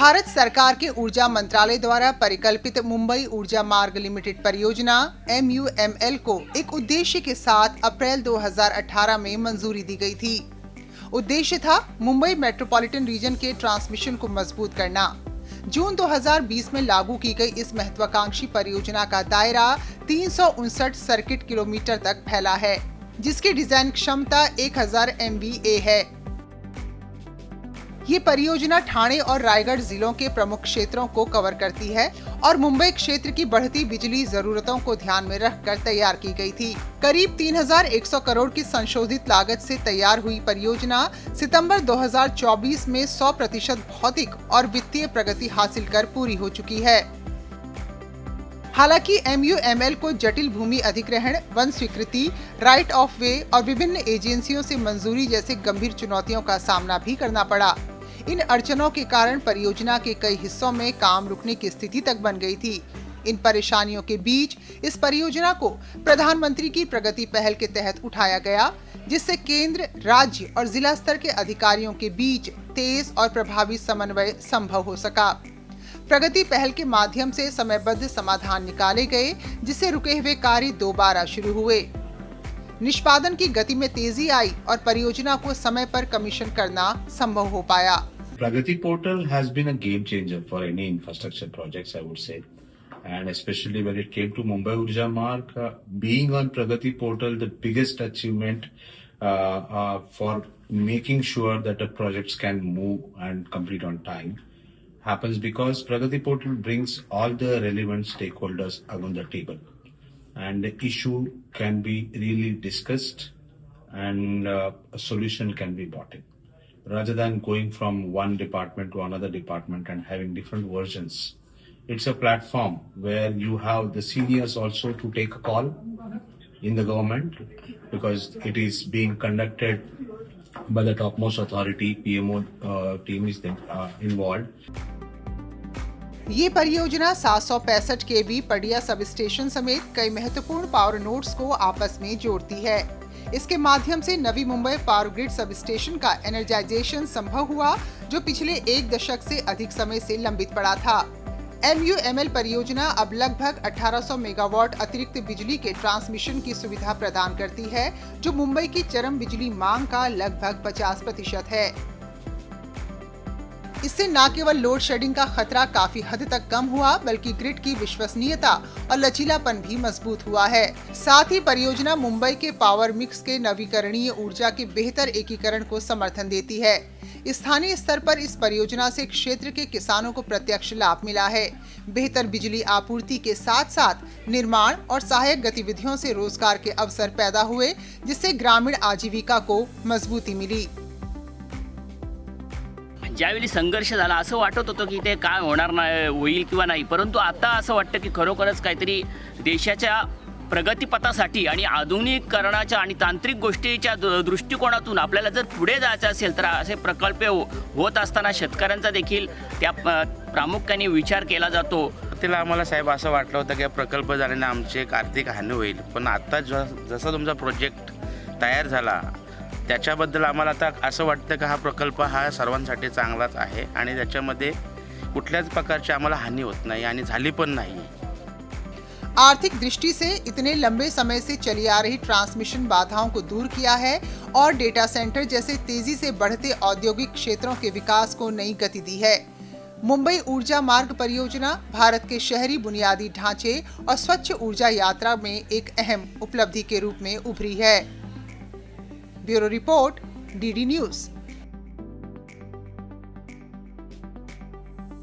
भारत सरकार के ऊर्जा मंत्रालय द्वारा परिकल्पित मुंबई ऊर्जा मार्ग लिमिटेड परियोजना MUML को एक उद्देश्य के साथ अप्रैल 2018 में मंजूरी दी गई थी। उद्देश्य था मुंबई मेट्रोपॉलिटन रीजन के ट्रांसमिशन को मजबूत करना। जून 2020 में लागू की गई इस महत्वाकांक्षी परियोजना का दायरा 359 सर्किट किलोमीटर तक फैला है, जिसकी डिजाइन क्षमता 1000 MVA है। ये परियोजना ठाणे और रायगढ़ जिलों के प्रमुख क्षेत्रों को कवर करती है और मुंबई क्षेत्र की बढ़ती बिजली जरूरतों को ध्यान में रखकर तैयार की गई थी। करीब 3100 करोड़ की संशोधित लागत से तैयार हुई परियोजना सितंबर 2024 में 100% भौतिक और वित्तीय प्रगति हासिल कर पूरी हो चुकी है। हालांकि MUML को जटिल भूमि अधिग्रहण, वन स्वीकृति, राइट ऑफ वे और विभिन्न एजेंसियों से मंजूरी जैसे गंभीर चुनौतियों का सामना भी करना पड़ा। इन अड़चनों के कारण परियोजना के कई हिस्सों में काम रुकने की स्थिति तक बन गई थी। इन परेशानियों के बीच इस परियोजना को प्रधानमंत्री की प्रगति पहल के तहत उठाया गया, जिससे केंद्र, राज्य और जिला स्तर के अधिकारियों के बीच तेज और प्रभावी समन्वय संभव हो सका। प्रगति पहल के माध्यम से समयबद्ध समाधान निकाले गए, जिससे रुके हुए कार्य दोबारा शुरू हुए। निष्पादन की गति में तेजी आई और परियोजना को समय पर कमीशन करना संभव हो पाया। Pragati Portal has been a game changer for any infrastructure projects, I would say, and especially when it came to Mumbai Urja Marg, being on Pragati Portal, the biggest achievement for making sure that the projects can move and complete on time happens because Pragati Portal brings all the relevant stakeholders on the table, and the issue can be really discussed and a solution can be brought in. Rather than going from one department to another department and having different versions, it's a platform where you have the seniors also to take a call in the government because it is being conducted by the topmost authority. PMO team is involved. ये परियोजना 765 kV पडिया sub station समेत कई महत्वपूर्ण power nodes को आपस में जोड़ती है। इसके माध्यम से Navi Mumbai power grid sub station का एनर्जाइजेशन संभव हुआ, जो पिछले एक दशक से अधिक समय से लंबित पड़ा था। MUML परियोजना अब लगभग 1800 मेगावाट अतिरिक्त बिजली के ट्रांसमिशन की सुविधा प्रदान करती है, जो मुंबई की चरम बिजली मांग का लगभग 50% है। इससे न केवल लोड शेडिंग का खतरा काफी हद तक कम हुआ, बल्कि ग्रिड की विश्वसनीयता और लचीलापन भी मजबूत हुआ है। साथ ही परियोजना मुंबई के पावर मिक्स के नवीकरणीय ऊर्जा के बेहतर एकीकरण को समर्थन देती है। स्थानीय स्तर पर इस परियोजना से क्षेत्र के किसानों को प्रत्यक्ष लाभ मिला है। बेहतर बिजली आपूर्ति के साथ साथ निर्माण और सहायक गतिविधियों से रोजगार के अवसर पैदा हुए, जिससे ग्रामीण आजीविका को मजबूती मिली। ज्यावेळी संघर्ष झाला असं वाटत होतं की ते काय होणार नाही, होईल किंवा नाही, परंतु आता असं वाटतं की खरोखरच काहीतरी देशाच्या प्रगतीपथासाठी आणि आधुनिकीकरणाच्या आणि तांत्रिक गोष्टीच्या दृष्टिकोनातून आपल्याला जर पुढे जायचं असेल तर असे प्रकल्प होत असताना शेतकऱ्यांचा देखील त्या प्रामुख्याने विचार केला जातो। त्याला आम्हाला साहेब असं वाटलं होतं की प्रकल्प झाल्याने आमची एक आर्थिक हानी होईल, पण आता जसा तुमचा प्रोजेक्ट तयार झाला त्याच्याबद्दल आम्हाला आता असं वाटतं की हा प्रकल्प हा सर्वांसाठी चांगलाच आहे आणि त्याच्यामध्ये कुठल्याच प्रकारची आम्हाला हानी होत नाही आणि झाली पण नाही। आर्थिक दृष्टि से इतने लंबे समय से चली आ रही ट्रांसमिशन बाधाओं को दूर किया है और डेटा सेंटर जैसे तेजी से बढ़ते औद्योगिक क्षेत्रों के विकास को नई गति दी है। मुंबई ऊर्जा मार्ग परियोजना भारत के शहरी बुनियादी ढांचे और स्वच्छ ऊर्जा यात्रा में एक अहम उपलब्धि के रूप में उभरी है। Bureau report, DD news.